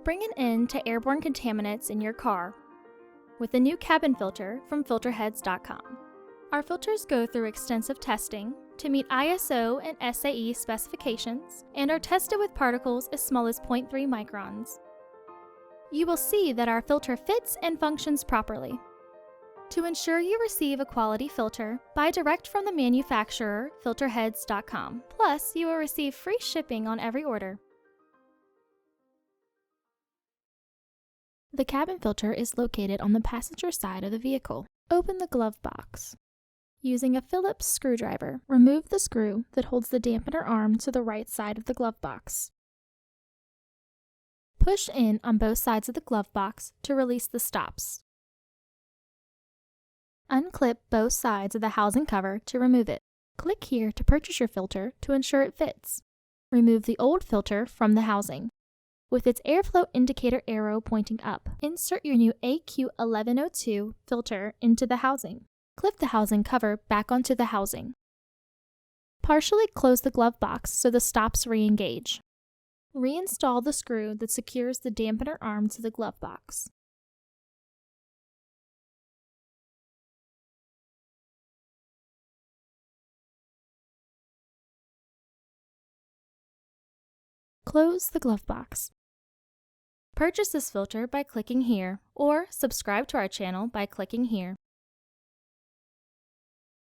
Bring an end to airborne contaminants in your car with a new cabin filter from filterheads.com. Our filters go through extensive testing to meet ISO and SAE specifications and are tested with particles as small as 0.3 microns. You will see that our filter fits and functions properly. To ensure you receive a quality filter, buy direct from the manufacturer, filterheads.com. Plus, you will receive free shipping on every order. The cabin filter is located on the passenger side of the vehicle. Open the glove box. Using a Phillips screwdriver, remove the screw that holds the dampener arm to the right side of the glove box. Push in on both sides of the glove box to release the stops. Unclip both sides of the housing cover to remove it. Click here to purchase your filter to ensure it fits. Remove the old filter from the housing. With its airflow indicator arrow pointing up, insert your new AQ1102 filter into the housing. Clip the housing cover back onto the housing. Partially close the glove box so the stops re-engage. Reinstall the screw that secures the dampener arm to the glove box. Close the glove box. Purchase this filter by clicking here, or subscribe to our channel by clicking here.